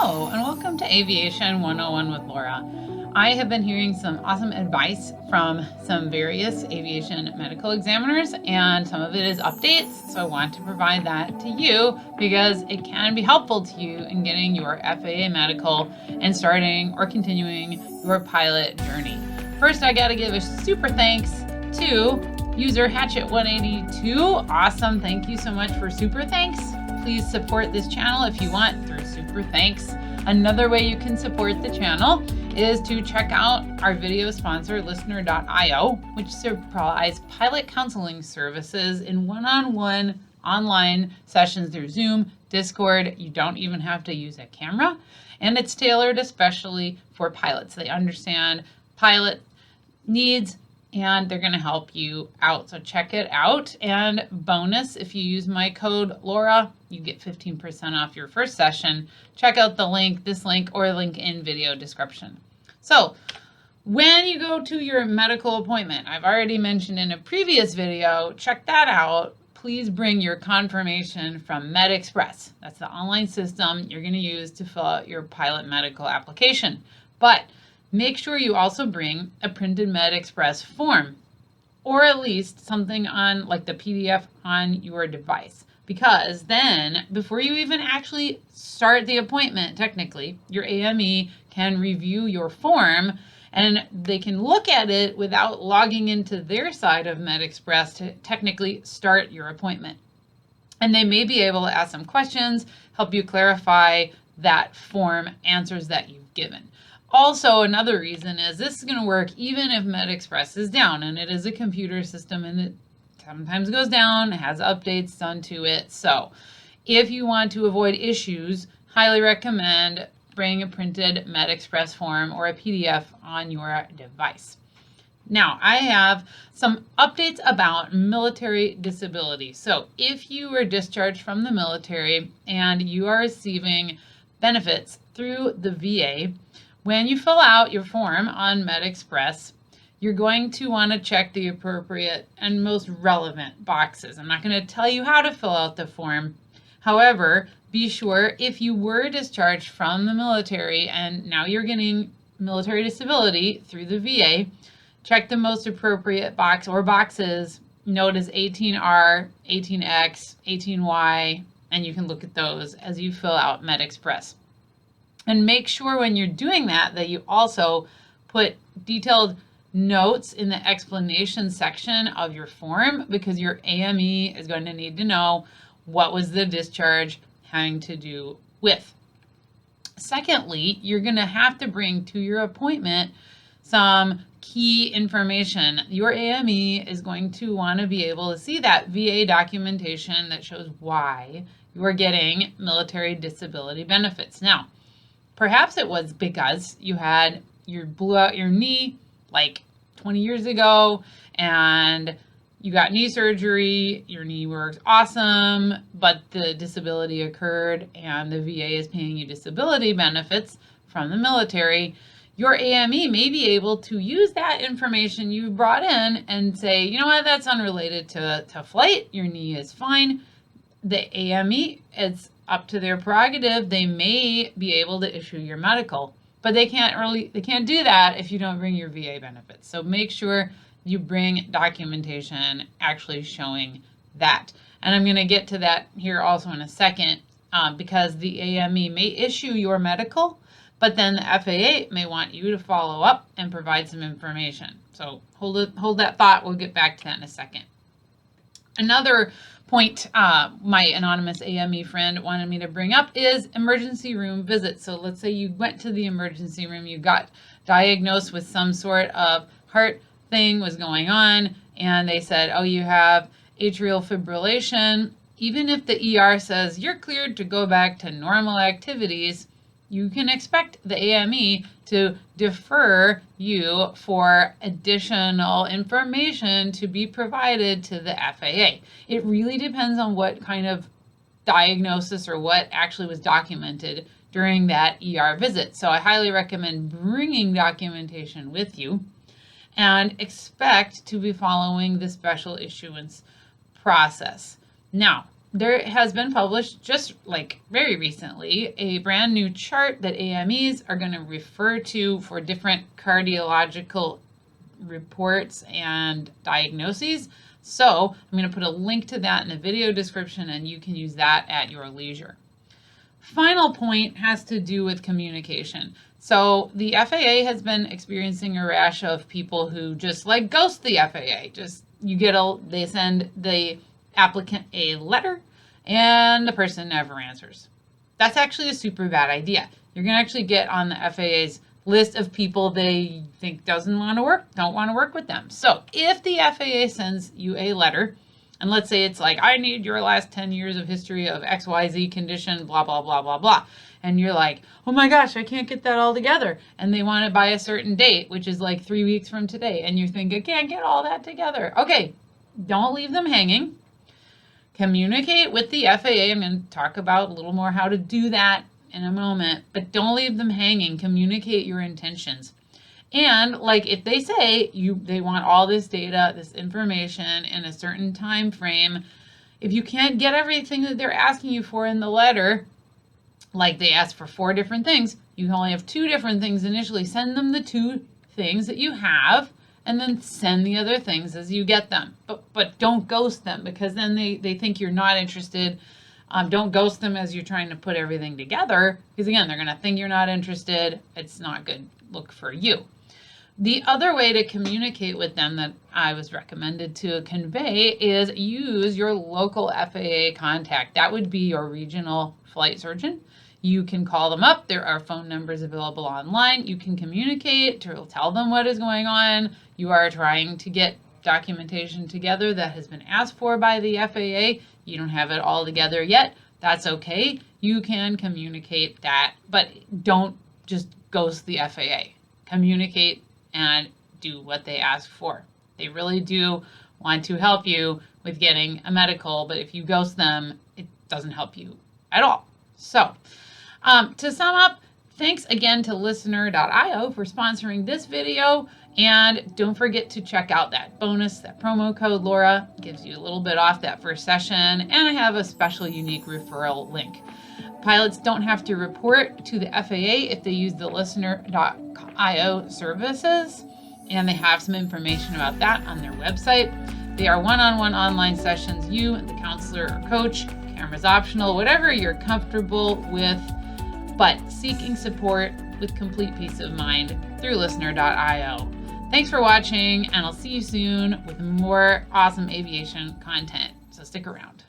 Hello, and welcome to Aviation 101 with Laura. I have been hearing some awesome advice from some various aviation medical examiners, and some of it is updates, so I want to provide that to you because it can be helpful to you in getting your FAA medical and starting or continuing your pilot journey. First, I got to give a super thanks to user Hatchet182. Awesome, thank you so much for super thanks. Please support this channel if you want through super thanks. Another way you can support the channel is to check out our video sponsor, listener.io, which supplies pilot counseling services in one-on-one online sessions through Zoom, Discord. You don't even have to use a camera, and it's tailored especially for pilots. They understand pilot needs and they're going to help you out. So check it out. And bonus, if you use my code Laura, you get 15% off your first session. Check out the link, this link, or link in video description. So when you go to your medical appointment, I've already mentioned in a previous video, check that out. Please bring your confirmation from MedExpress. That's the online system you're going to use to fill out your pilot medical application. But make sure you also bring a printed MedExpress form, or at least something on like the PDF on your device, because then before you even actually start the appointment, technically your AME can review your form and they can look at it without logging into their side of MedExpress to technically start your appointment. And they may be able to ask some questions, help you clarify that form answers that you've given. Also, another reason is this is going to work even if MedExpress is down, and it is a computer system and it sometimes goes down, has updates done to it. So if you want to avoid issues, highly recommend bringing a printed MedExpress form or a PDF on your device. Now, I have some updates about military disability. So if you were discharged from the military and you are receiving benefits through the VA, when you fill out your form on MedExpress, you're going to want to check the appropriate and most relevant boxes. I'm not going to tell you how to fill out the form. However, be sure if you were discharged from the military and now you're getting military disability through the VA, check the most appropriate box or boxes noted as 18R, 18X, 18Y, and you can look at those as you fill out MedExpress. And make sure when you're doing that you also put detailed notes in the explanation section of your form, because your AME is going to need to know what was the discharge having to do with. Secondly, you're going to have to bring to your appointment some key information. Your AME is going to want to be able to see that VA documentation that shows why you are getting military disability benefits. Now, perhaps it was because you blew out your knee like 20 years ago and you got knee surgery, your knee works awesome, but the disability occurred and the VA is paying you disability benefits from the military. Your AME may be able to use that information you brought in and say, you know what, that's unrelated to flight, your knee is fine. The AME, it's up to their prerogative. They may be able to issue your medical, but they can't do that if you don't bring your VA benefits. So make sure you bring documentation actually showing that. And I'm going to get to that here also in a second, because the AME may issue your medical, but then the FAA may want you to follow up and provide some information. So hold that thought. We'll get back to that in a second. Another point my anonymous AME friend wanted me to bring up is emergency room visits. So let's say you went to the emergency room, you got diagnosed with some sort of heart thing was going on, and they said, oh, you have atrial fibrillation. Even if the ER says you're cleared to go back to normal activities, you can expect the AME to defer you for additional information to be provided to the FAA. It really depends on what kind of diagnosis or what actually was documented during that ER visit. So I highly recommend bringing documentation with you and expect to be following the special issuance process. Now, there has been published just like very recently a brand new chart that AMEs are going to refer to for different cardiological reports and diagnoses. So I'm going to put a link to that in the video description, and you can use that at your leisure. Final point has to do with communication. So the FAA has been experiencing a rash of people who just like ghost the FAA. They send the applicant a letter and the person never answers. That's actually a super bad idea. You're going to actually get on the FAA's list of people they think don't want to work with them. So if the FAA sends you a letter, and let's say it's like, I need your last 10 years of history of XYZ condition, blah, blah, blah, blah, blah. And you're like, oh my gosh, I can't get that all together. And they want it by a certain date, which is like 3 weeks from today. And you think, I can't get all that together. Okay, don't leave them hanging. Communicate with the FAA. I'm going to talk about a little more how to do that in a moment, but don't leave them hanging. Communicate your intentions. And like if they say they want all this data, this information in a certain time frame, if you can't get everything that they're asking you for in the letter, like they asked for 4 different things, you only have 2 different things initially. Send them the 2 things that you have, and then send the other things as you get them. But don't ghost them, because then they think you're not interested. Don't ghost them as you're trying to put everything together, because again, they're going to think you're not interested. It's not good look for you. The other way to communicate with them that I was recommended to convey is use your local FAA contact. That would be your regional flight surgeon. You can call them up. There are phone numbers available online. You can communicate to tell them what is going on. You are trying to get documentation together that has been asked for by the FAA. You don't have it all together yet. That's okay. You can communicate that, but don't just ghost the FAA. Communicate and do what they ask for. They really do want to help you with getting a medical, but if you ghost them, it doesn't help you at all. So, to sum up, thanks again to listener.io for sponsoring this video, and don't forget to check out that bonus, that promo code Laura gives you a little bit off that first session, and I have a special unique referral link. Pilots don't have to report to the FAA if they use the listener.io services, and they have some information about that on their website. They are one-on-one online sessions, you and the counselor or coach, cameras optional, whatever you're comfortable with, but seeking support with complete peace of mind through listener.io. Thanks for watching, and I'll see you soon with more awesome aviation content, so stick around.